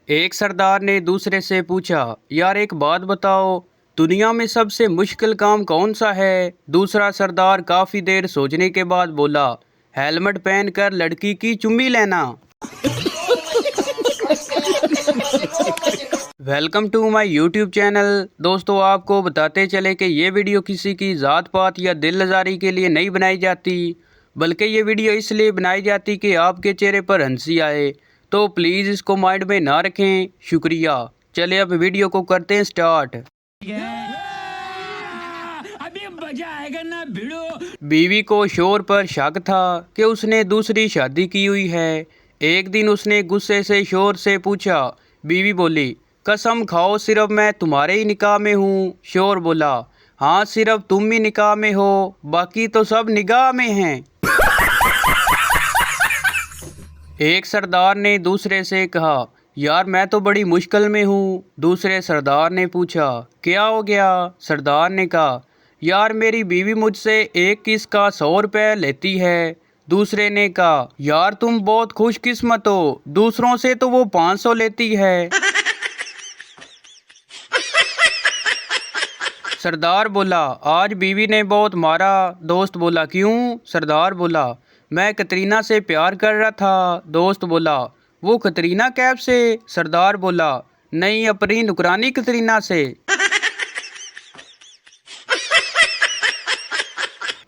एक सरदार ने दूसरे से पूछा, यार एक बात बताओ, दुनिया में सबसे मुश्किल काम कौन सा है। दूसरा सरदार काफी देर सोचने के बाद बोला, हेलमेट पहनकर लड़की की चुम्मी लेना। Welcome to my YouTube channel. दोस्तों, आपको बताते चले कि ये वीडियो किसी की ज़ात पात या दिल लजारी के लिए नहीं बनाई जाती, बल्कि ये वीडियो इसलिए बनाई जाती कि आपके चेहरे पर हंसी आए। तो प्लीज़ इसको माइंड में ना रखें। शुक्रिया। चले अब वीडियो को करते हैं स्टार्ट। अभी मजा आएगा ना भिड़ो। बीवी को शोहर पर शक था कि उसने दूसरी शादी की हुई है। एक दिन उसने गुस्से से शोहर से पूछा। बीवी बोली, कसम खाओ सिर्फ मैं तुम्हारे ही निकाह में हूँ। शोहर बोला, हाँ सिर्फ तुम ही निकाह में हो, बाकी तो सब निगाह में हैं। एक सरदार ने दूसरे से कहा, यार मैं तो बड़ी मुश्किल में हूँ। दूसरे सरदार ने पूछा, क्या हो गया। सरदार ने कहा, यार मेरी बीवी मुझसे एक किस का 100 रुपये लेती है। दूसरे ने कहा, यार तुम बहुत खुशकिस्मत हो, दूसरों से तो वो 500 लेती है। सरदार बोला, आज बीवी ने बहुत मारा। दोस्त बोला, क्यों। सरदार बोला, मैं कतरीना से प्यार कर रहा था। दोस्त बोला, वो कतरीना कैफ से। सरदार बोला, नहीं अपनी नुकरानी कतरीना से।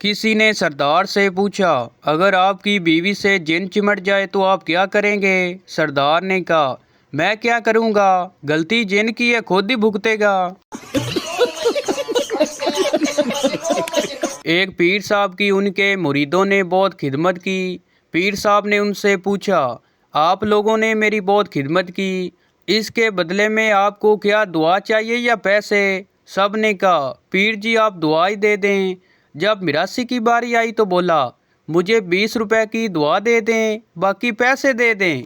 किसी ने सरदार से पूछा, अगर आपकी बीवी से जिन चिमट जाए तो आप क्या करेंगे। सरदार ने कहा, मैं क्या करूँगा, गलती जिन की है खुद ही भुगतेगा। एक पीर साहब की उनके मुरीदों ने बहुत खिदमत की। पीर साहब ने उनसे पूछा, आप लोगों ने मेरी बहुत खिदमत की, इसके बदले में आपको क्या दुआ चाहिए या पैसे। सब ने कहा, पीर जी आप दुआ ही दे दें। जब मिरासी की बारी आई तो बोला, मुझे 20 रुपए की दुआ दे दें, बाकी पैसे दे दें।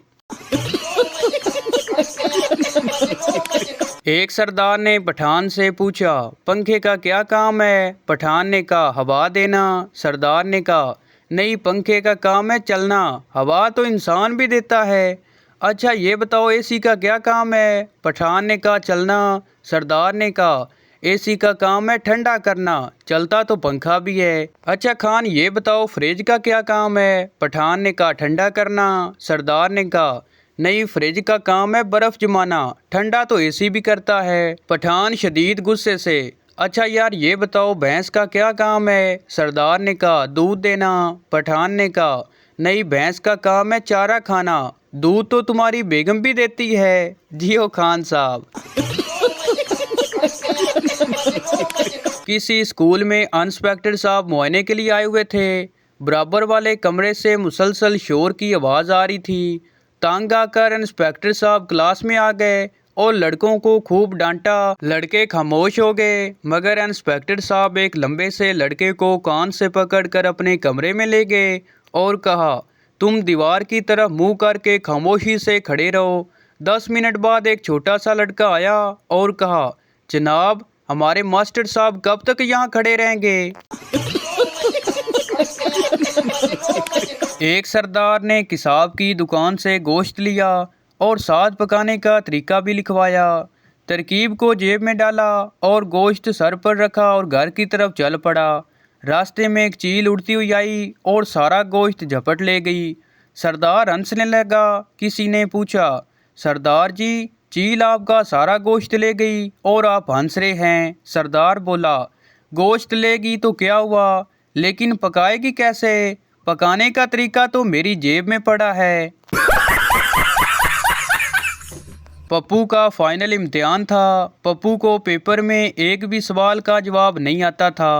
एक सरदार ने पठान से पूछा, पंखे का क्या काम है। पठान ने कहा, हवा देना। सरदार ने कहा, नहीं पंखे का काम है चलना, हवा तो इंसान भी देता है। अच्छा ये बताओ एसी का क्या काम है। पठान ने कहा, चलना। सरदार ने कहा, एसी का काम है ठंडा करना, चलता तो पंखा भी है। अच्छा खान ये बताओ फ्रिज का क्या काम है। पठान ने कहा, ठंडा करना। सरदार ने कहा, नहीं फ्रिज का काम है बर्फ जमाना, ठंडा तो एसी भी करता है। पठान शदीद गुस्से से, अच्छा यार ये बताओ भैंस का क्या काम है। सरदार ने कहा, दूध देना। पठान ने कहा, नहीं भैंस का काम है चारा खाना, दूध तो तुम्हारी बेगम भी देती है। जियो खान साहब। किसी स्कूल में इंस्पेक्टर साहब मुआयने के लिए आए हुए थे। बराबर वाले कमरे से मुसलसल शोर की आवाज़ आ रही थी। तंग आकर इंस्पेक्टर साहब क्लास में आ गए और लड़कों को खूब डांटा। लड़के खामोश हो गए, मगर इंस्पेक्टर साहब एक लंबे से लड़के को कान से पकड़कर अपने कमरे में ले गए और कहा, तुम दीवार की तरफ मुंह करके खामोशी से खड़े रहो। 10 मिनट बाद एक छोटा सा लड़का आया और कहा, जनाब हमारे मास्टर साहब कब तक यहाँ खड़े रहेंगे। एक सरदार ने किसाब की दुकान से गोश्त लिया और साथ पकाने का तरीका भी लिखवाया। तरकीब को जेब में डाला और गोश्त सर पर रखा और घर की तरफ चल पड़ा। रास्ते में एक चील उड़ती हुई आई और सारा गोश्त झपट ले गई। सरदार हंसने लगा। किसी ने पूछा, सरदार जी चील आपका सारा गोश्त ले गई और आप हंस रहे हैं। सरदार बोला, गोश्त लेगी तो क्या हुआ, लेकिन पकाएगी कैसे, पकाने का तरीका तो मेरी जेब में पड़ा है। पप्पू का फाइनल इम्तिहान था। पप्पू को पेपर में एक भी सवाल का जवाब नहीं आता था।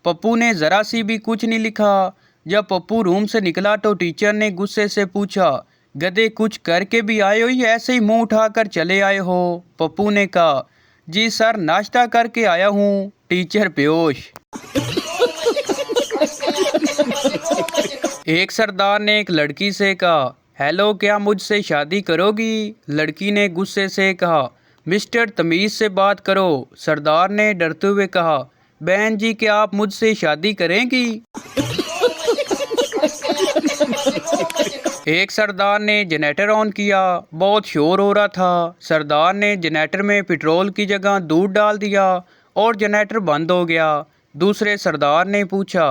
पप्पू ने ज़रा सी भी कुछ नहीं लिखा। जब पप्पू रूम से निकला तो टीचर ने गुस्से से पूछा, गधे कुछ करके भी आए हो या ऐसे ही मुंह उठाकर चले आए हो। पप्पू ने कहा, जी सर नाश्ता करके आया हूँ। टीचर बेहोश। एक सरदार ने एक लड़की से कहा, हेलो क्या मुझसे शादी करोगी। लड़की ने गुस्से से कहा, मिस्टर तमीज़ से बात करो। सरदार ने डरते हुए कहा, बहन जी क्या आप मुझसे शादी करेंगी। एक सरदार ने जनरेटर ऑन किया, बहुत शोर हो रहा था। सरदार ने जनरेटर में पेट्रोल की जगह दूध डाल दिया और जनरेटर बंद हो गया। दूसरे सरदार ने पूछा,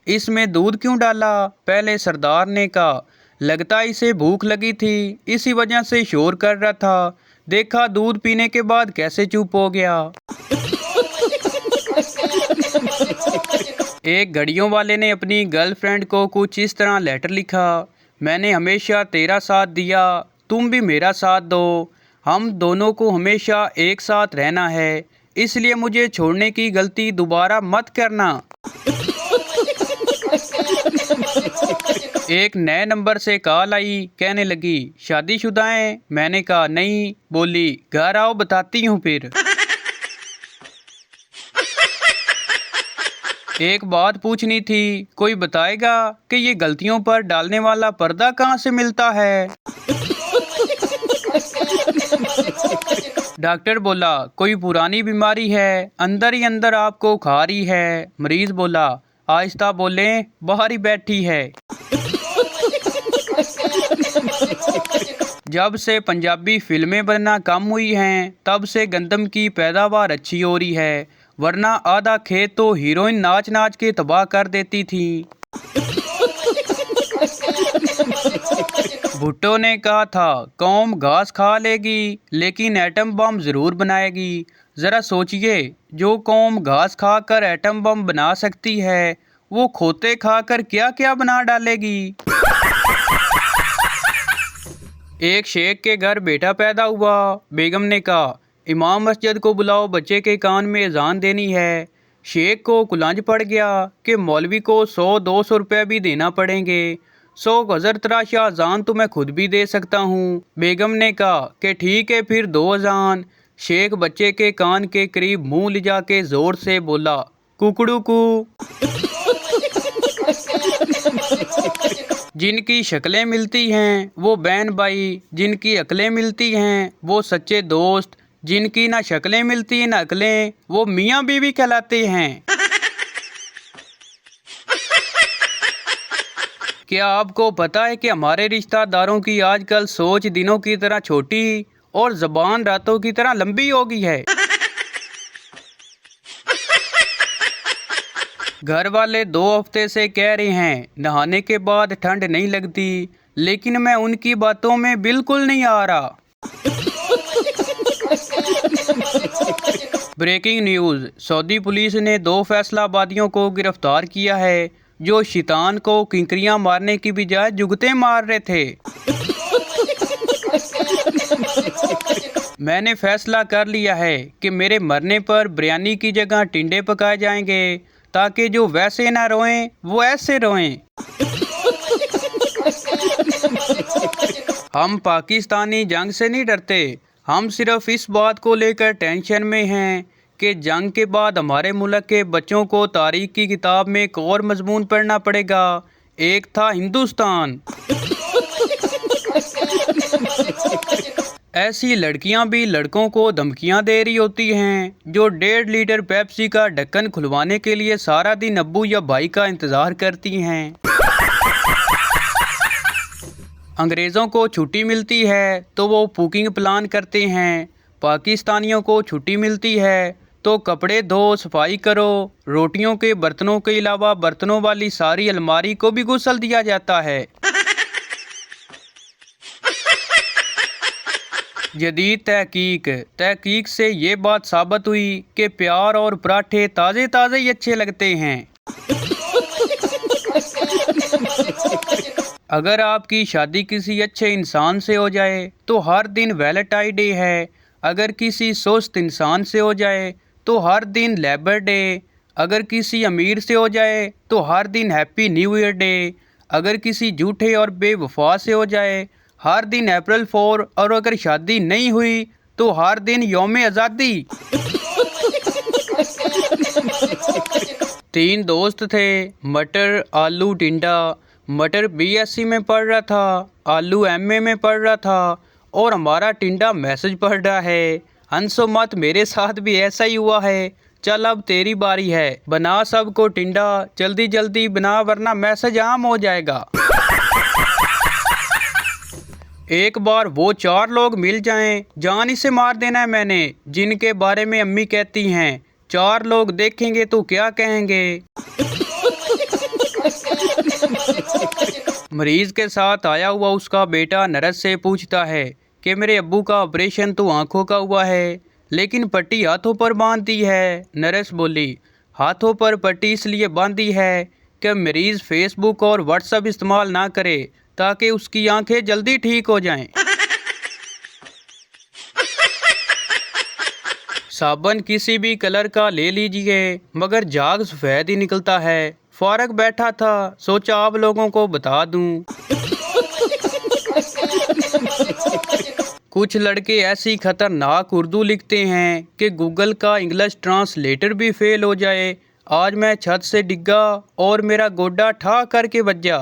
इसमें दूध क्यों डाला? पहले सरदार ने कहा, लगता इसे भूख लगी थी, इसी वजह से शोर कर रहा था। देखा दूध पीने के बाद कैसे चुप हो गया। एक घड़ियों वाले ने अपनी गर्लफ्रेंड को कुछ इस तरह लेटर लिखा, मैंने हमेशा तेरा साथ दिया, तुम भी मेरा साथ दो। हम दोनों को हमेशा एक साथ रहना है, इसलिए मुझे छोड़ने की गलती दोबारा मत करना। एक नए नंबर से कॉल आई, कहने लगी शादीशुदा हैं? मैंने कहा नहीं। बोली घर आओ बताती हूँ फिर। एक बात पूछनी थी, कोई बताएगा कि ये गलतियों पर डालने वाला पर्दा कहाँ से मिलता है? डॉक्टर बोला कोई पुरानी बीमारी है, अंदर ही अंदर आपको खा रही है। मरीज बोला आहिस्ता बोले, बाहर ही बैठी है। जब से पंजाबी फिल्में बनना कम हुई हैं, तब से गंदम की पैदावार अच्छी हो रही है, वरना आधा खेत तो हीरोइन नाच नाच के तबाह कर देती थी। भुट्टो ने कहा था कौम घास खा लेगी लेकिन एटम बम जरूर बनाएगी। जरा सोचिए, जो कौम घास खाकर एटम बम बना सकती है, वो खोते खाकर क्या क्या बना डालेगी। एक शेख के घर बेटा पैदा हुआ। बेगम ने कहा इमाम मस्जिद को बुलाओ, बच्चे के कान में अजान देनी है। शेख को कुलांज पड़ गया कि मौलवी को 100-200 रुपये भी देना पड़ेंगे। 100 गज़र तराशा अजान तो मैं खुद भी दे सकता हूँ। बेगम ने कहा कि ठीक है फिर 2 अजान। शेख बच्चे के कान के करीब मुंह ले जाके जोर से बोला कुकड़ू कू। जिनकी शक्लें मिलती हैं वो बहन भाई, जिनकी अकलें मिलती हैं वो सच्चे दोस्त, जिनकी ना शक्लें मिलती ना अकलें वो मियाँ बीवी कहलाते हैं। क्या आपको पता है कि हमारे रिश्तेदारों की आजकल सोच दिनों की तरह छोटी और ज़बान रातों की तरह लंबी हो गई है। घर वाले 2 हफ्ते से कह रहे हैं नहाने के बाद ठंड नहीं लगती, लेकिन मैं उनकी बातों में बिल्कुल नहीं आ रहा। ब्रेकिंग न्यूज़, सऊदी पुलिस ने 2 फैसलाबादियों को गिरफ्तार किया है जो शैतान को किंकरियां मारने की बजाय जुगते मार रहे थे। मैंने फैसला कर लिया है कि मेरे मरने पर बिरयानी की जगह टिंडे पकाए जाएंगे, ताकि जो वैसे ना रोएं वो ऐसे रोएं। हम पाकिस्तानी जंग से नहीं डरते, हम सिर्फ इस बात को लेकर टेंशन में हैं कि जंग के बाद हमारे मुल्क के बच्चों को तारीख की किताब में एक और मजमून पढ़ना पड़ेगा, एक था हिंदुस्तान। ऐसी लड़कियां भी लड़कों को धमकियां दे रही होती हैं जो 1.5 लीटर पेप्सी का ढक्कन खुलवाने के लिए सारा दिन अब्बू या भाई का इंतज़ार करती हैं। अंग्रेज़ों को छुट्टी मिलती है तो वो कुकिंग प्लान करते हैं, पाकिस्तानियों को छुट्टी मिलती है तो कपड़े धो सफाई करो। रोटियों के बर्तनों के अलावा बर्तनों वाली सारी अलमारी को भी गुस्ल दिया जाता है। जदीद तहकीक से ये बात साबित हुई कि प्यार और पराठे ताज़े ताज़े ही अच्छे लगते हैं। अगर आपकी शादी किसी अच्छे इंसान से हो जाए तो हर दिन वैलेंटाइन डे है, अगर किसी सुस्त इंसान से हो जाए तो हर दिन लेबर डे, अगर किसी अमीर से हो जाए तो हर दिन हैप्पी न्यू ईयर डे, अगर किसी झूठे और बेवफा से हो जाए हर दिन अप्रैल 4, और अगर शादी नहीं हुई तो हर दिन यौम आज़ादी। 3 दोस्त थे, मटर आलू टिंडा। मटर BSc में पढ़ रहा था, आलू MA में पढ़ रहा था और हमारा टिंडा मैसेज पढ़ रहा है। हंसो मत, मेरे साथ भी ऐसा ही हुआ है। चल अब तेरी बारी है, बना सबको टिंडा, जल्दी जल्दी बना वरना मैसेज आम हो जाएगा। एक बार वो 4 लोग मिल जाएं, जान इसे मार देना है मैंने, जिनके बारे में अम्मी कहती हैं 4 लोग देखेंगे तो क्या कहेंगे। मरीज के साथ आया हुआ उसका बेटा नर्स से पूछता है कि मेरे अब्बू का ऑपरेशन तो आंखों का हुआ है, लेकिन पट्टी हाथों पर बांध दी है। नर्स बोली, हाथों पर पट्टी इसलिए बांधी है कि मरीज फेसबुक और व्हाट्सएप इस्तेमाल ना करे ताकि उसकी आंखें जल्दी ठीक हो जाएं। साबुन किसी भी कलर का ले लीजिए मगर झाग सफ़ेद ही निकलता है। फारक बैठा था, सोचा आप लोगों को बता दूं। कुछ लड़के ऐसी खतरनाक उर्दू लिखते हैं कि गूगल का इंग्लिश ट्रांसलेटर भी फेल हो जाए। आज मैं छत से डिग्गा और मेरा गोड्डा ठा करके बजा।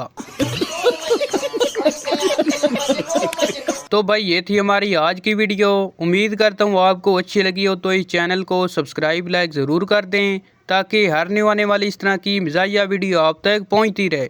तो भाई ये थी हमारी आज की वीडियो। उम्मीद करता हूँ आपको अच्छी लगी हो, तो इस चैनल को सब्सक्राइब लाइक ज़रूर कर दें ताकि हर न्यू आने वाली इस तरह की मज़ाहिया वीडियो आप तक पहुँचती रहे।